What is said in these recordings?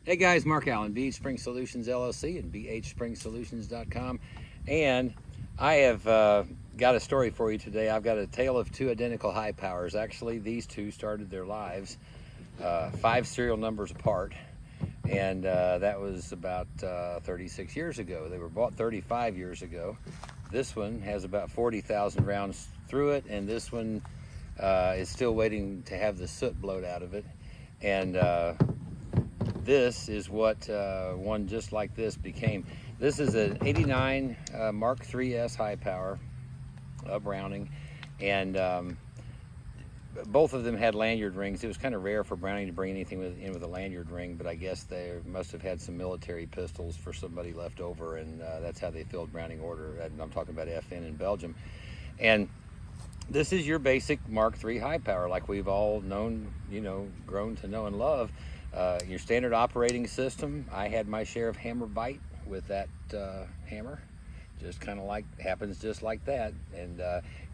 Hey guys, Mark Allen, BH Spring Solutions LLC and bhspringsolutions.com. And I have got a story for you today. I've got a tale of two identical high powers. Actually, these two started their lives 5 serial numbers apart. And that was about 36 years ago. They were bought 35 years ago. This one has about 40,000 rounds through it, and this one is still waiting to have the soot blowed out of it. And this is what one just like this became. This is an 89 Mark III's high power Browning, and both of them had lanyard rings. It was kind of rare for Browning to bring anything in with a lanyard ring, but I guess they must have had some military pistols for somebody left over, and that's how they filled Browning order. And I'm talking about FN in Belgium. And this is your basic Mark III high power, like we've all known, grown to know and love. Your standard operating system. I had my share of hammer bite with that hammer. Just kind of happens just like that. And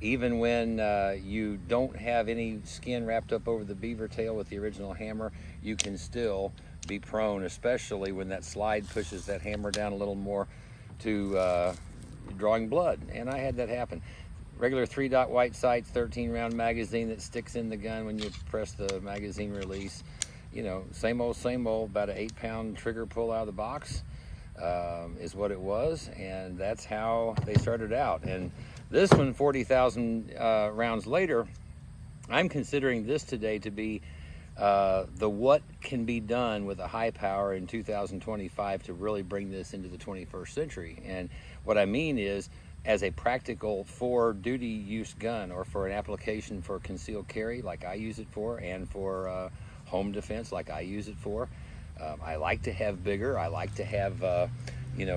even when you don't have any skin wrapped up over the beaver tail with the original hammer, you can still be prone, especially when that slide pushes that hammer down a little more to drawing blood. And I had that happen. Regular 3-dot white sights, 13-round magazine that sticks in the gun when you press the magazine release. Same old, about an 8-pound trigger pull out of the box is what it was, and that's how they started out. And this one, 40,000 rounds later, I'm considering this today to be the what can be done with a high power in 2025 to really bring this into the 21st century. And what I mean is, as a practical for duty use gun, or for an application for concealed carry like I use it for, and for home defense like I use it for. I like to have bigger. I like to have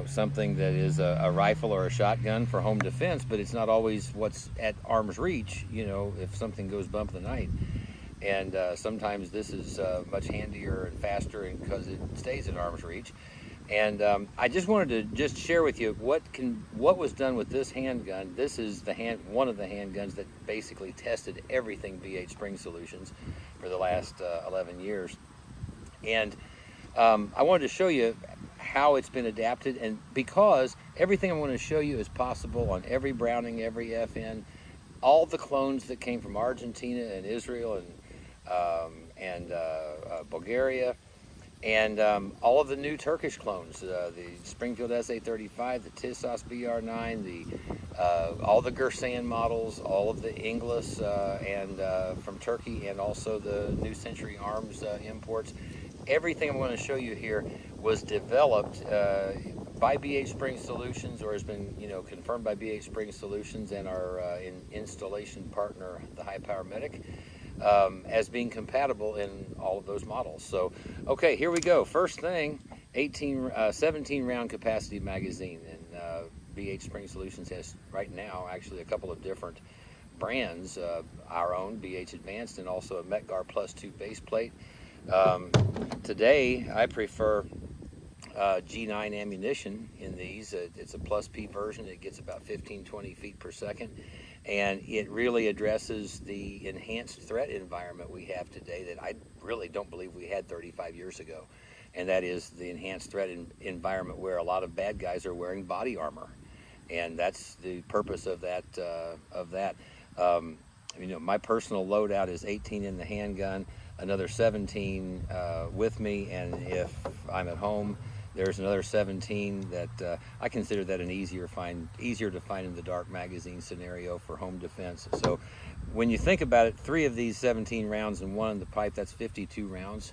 something that is a rifle or a shotgun for home defense, but it's not always what's at arm's reach, if something goes bump in the night. And sometimes this is much handier and faster, and because it stays at arm's reach. And I just wanted to share with you what was done with this handgun. This is one of the handguns that basically tested everything BH Spring Solutions for the last 11 years. And I wanted to show you how it's been adapted, and because everything I'm going to show you is possible on every Browning, every FN, all the clones that came from Argentina and Israel and Bulgaria, and all of the new Turkish clones, the Springfield SA-35, the Tissos BR9, all the Gersan models, all of the Inglis and from Turkey, and also the New Century Arms imports. Everything I'm going to show you here was developed by BH Spring Solutions, or has been confirmed by BH Spring Solutions and our installation partner, the High Power Medic, as being compatible in all of those models. So, okay, here we go. First thing, 17 round capacity magazine, and BH Spring Solutions has right now actually a couple of different brands, our own BH Advanced, and also a Metgar Plus 2 base plate. Today I prefer G9 ammunition in these. It's a Plus P version. It gets about 15-20 feet per second, and it really addresses the enhanced threat environment we have today that I really don't believe we had 35 years ago. And that is the enhanced threat environment where a lot of bad guys are wearing body armor, and that's the purpose of that. My personal loadout is 18 in the handgun, another 17 with me, and if I'm at home, there's another 17 that I consider that an easier to find in the dark magazine scenario for home defense. So when you think about it, 3 of these 17 rounds and 1 in the pipe, that's 52 rounds,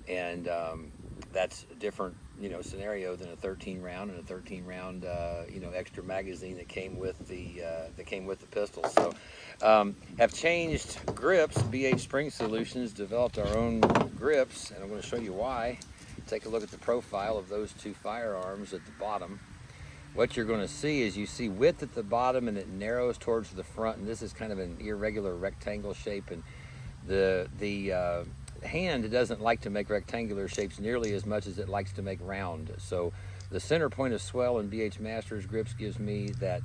and that's a different scenario than a 13 round and a 13 round extra magazine that came with the pistol. So have changed grips. BH Spring Solutions developed our own grips, and I'm going to show you why. Take a look at the profile of those 2 firearms at the bottom. What you're going to see is you see width at the bottom, and it narrows towards the front, and this is kind of an irregular rectangle shape, and the hand doesn't like to make rectangular shapes nearly as much as it likes to make round. So the center point of swell in BH Masters grips gives me that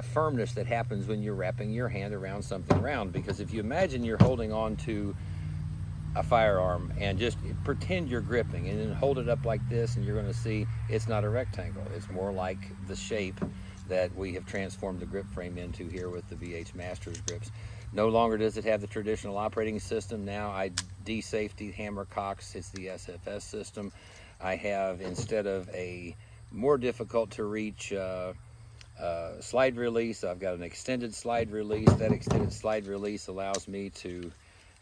firmness that happens when you're wrapping your hand around something round. Because if you imagine you're holding on to a firearm and just pretend you're gripping, and then hold it up like this, and you're going to see it's not a rectangle. It's more like the shape that we have transformed the grip frame into here with the BH Masters grips. No longer does it have the traditional operating system. Now I de-safety hammer cocks. It's the SFS system. I have, instead of a more difficult to reach slide release, I've got an extended slide release. That extended slide release allows me to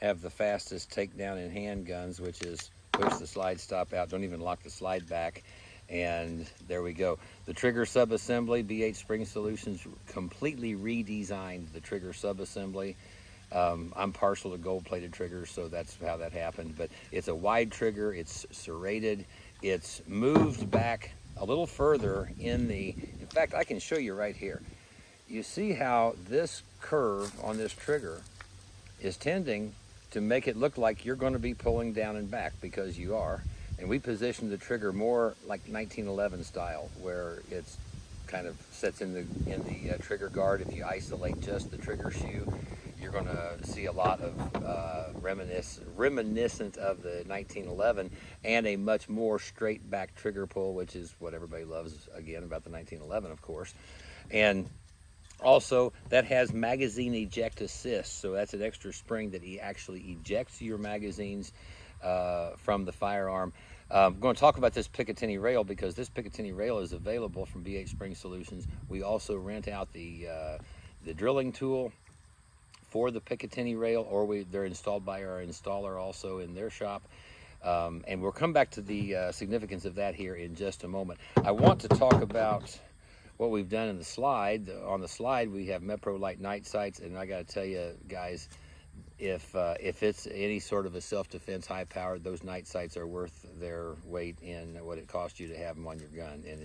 have the fastest takedown in handguns, which is push the slide stop out, don't even lock the slide back, and there we go. The trigger subassembly, BH Spring Solutions completely redesigned the trigger subassembly. I'm partial to gold-plated triggers, so that's how that happened. But it's a wide trigger, it's serrated, it's moved back a little further in fact, I can show you right here. You see how this curve on this trigger is tending to make it look like you're going to be pulling down and back, because you are. And we positioned the trigger more like 1911 style, where it's kind of sits in the trigger guard. If you isolate just the trigger shoe, you're going to see a lot of reminiscent of the 1911, and a much more straight back trigger pull, which is what everybody loves, again, about the 1911, of course. And also, that has magazine eject assist, so that's an extra spring that actually ejects your magazines from the firearm. I'm going to talk about this Picatinny rail, because this Picatinny rail is available from BH Spring Solutions. We also rent out the drilling tool for the Picatinny rail, or they're installed by our installer also in their shop. And we'll come back to the significance of that here in just a moment. I want to talk about what we've done in the slide. On the slide, we have Mepro Light night sights, and I got to tell you guys, if it's any sort of a self-defense high-powered, those night sights are worth their weight in what it costs you to have them on your gun. And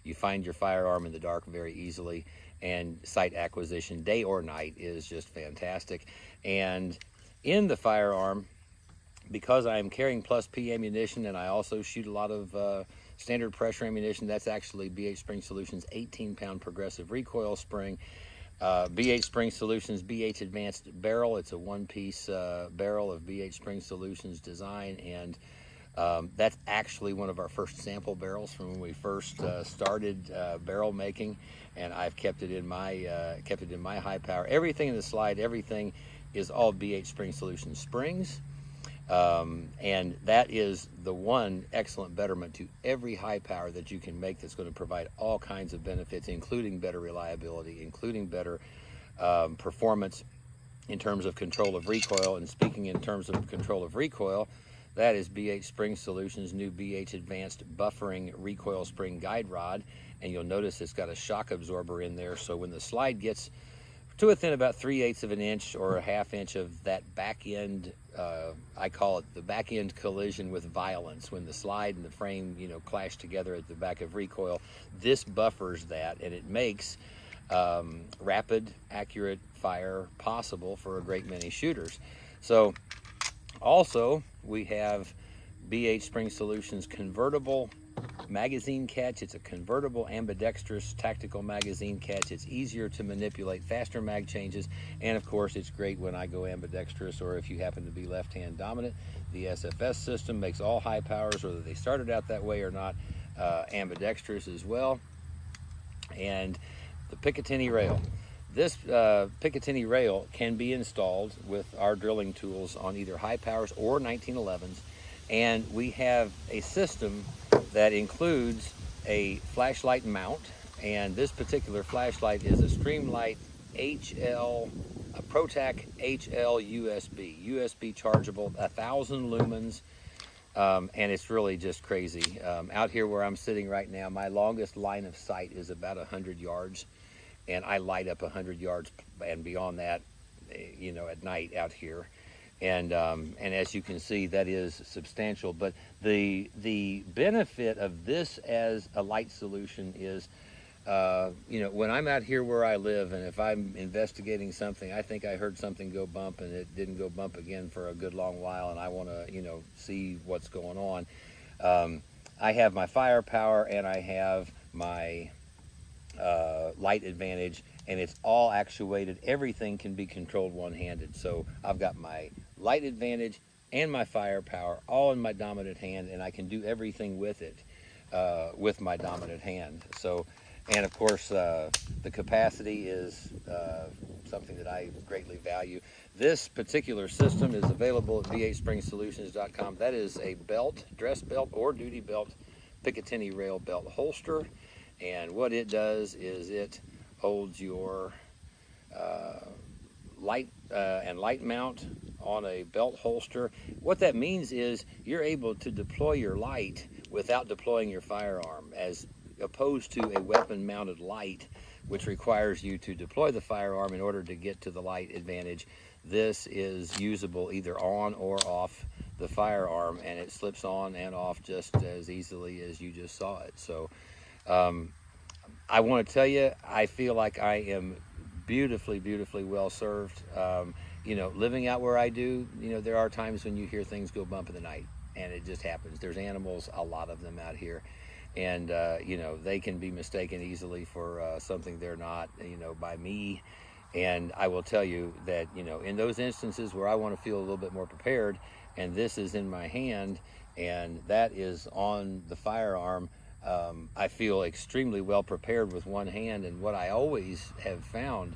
you find your firearm in the dark very easily, and sight acquisition, day or night, is just fantastic. And in the firearm, because I am carrying Plus P ammunition, and I also shoot a lot of standard pressure ammunition, that's actually BH Spring Solutions 18-pound progressive recoil spring. BH Spring Solutions BH Advanced Barrel. It's a one-piece barrel of BH Spring Solutions design, and that's actually one of our first sample barrels from when we first started barrel making, and I've kept it in my high power. Everything in the slide, everything is all BH Spring Solutions springs. And that is the one excellent betterment to every high power that you can make, that's going to provide all kinds of benefits, including better reliability, including better performance in terms of control of recoil. And speaking in terms of control of recoil, that is BH Spring Solutions' new BH Advanced Buffering Recoil Spring Guide Rod. And you'll notice it's got a shock absorber in there, so when the slide gets to within about 3/8 of an inch or a ½ inch of that back end, I call it the back end collision with violence, when the slide and the frame, clash together at the back of recoil, this buffers that, and it makes rapid, accurate fire possible for a great many shooters. So also, we have BH Spring Solutions convertible magazine catch. It's a convertible ambidextrous tactical magazine catch. It's easier to manipulate, faster mag changes, and of course it's great when I go ambidextrous, or if you happen to be left-hand dominant. The SFS system makes all high powers, whether they started out that way or not, ambidextrous as well. And the Picatinny rail. This Picatinny rail can be installed with our drilling tools on either high powers or 1911s, and we have a system that includes a flashlight mount, and this particular flashlight is a Streamlight HL, a ProTac HL USB chargeable, 1,000 lumens, and it's really just crazy. Out here where I'm sitting right now, my longest line of sight is about 100 yards, and I light up 100 yards and beyond that, at night out here. And as you can see, that is substantial. But the benefit of this as a light solution is, when I'm out here where I live, and if I'm investigating something, I think I heard something go bump and it didn't go bump again for a good long while, and I want to, see what's going on. I have my firepower and I have my light advantage, and it's all actuated. Everything can be controlled one-handed. So I've got my light advantage and my firepower all in my dominant hand, and I can do everything with it with my dominant hand. So, and of course, the capacity is something that I greatly value. This particular system is available at bhspringsolutions.com. That is a belt, dress belt or duty belt, Picatinny rail belt holster. And what it does is it holds your light and light mount on a belt holster. What that means is you're able to deploy your light without deploying your firearm, as opposed to a weapon mounted light, which requires you to deploy the firearm in order to get to the light advantage. This is usable either on or off the firearm, and it slips on and off just as easily as you just saw it. So I want to tell you, I feel like I am beautifully, beautifully well served. You know, living out where I do, you know, there are times when you hear things go bump in the night, and it just happens. There's animals, a lot of them out here, and you know, they can be mistaken easily for something they're not, you know, by me. And I will tell you that, you know, in those instances where I want to feel a little bit more prepared, and this is in my hand and that is on the firearm, I feel extremely well prepared with one hand. And what I always have found,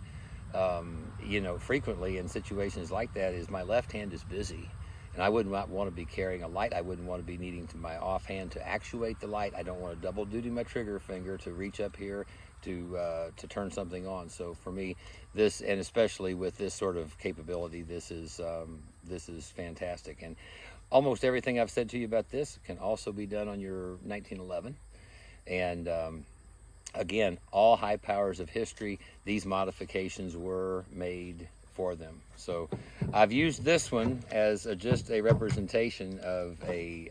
you know, frequently in situations like that, is my left hand is busy, and I would not want to be carrying a light. I wouldn't want to be needing to my offhand to actuate the light. I don't want to double duty my trigger finger to reach up here to turn something on. So for me, this, and especially with this sort of capability, this is fantastic. And almost everything I've said to you about this can also be done on your 1911. And again, all high powers of history, these modifications were made for them. So I've used this one as just a representation of a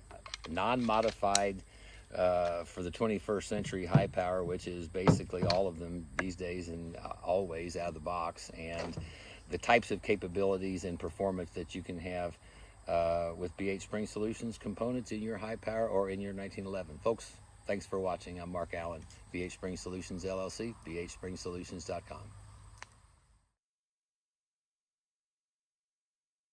non-modified for the 21st century high power, which is basically all of them these days and always out of the box, and the types of capabilities and performance that you can have with BH Spring Solutions components in your high power or in your 1911. Folks, thanks for watching. I'm Mark Allen, BH Spring Solutions LLC, bhspringsolutions.com.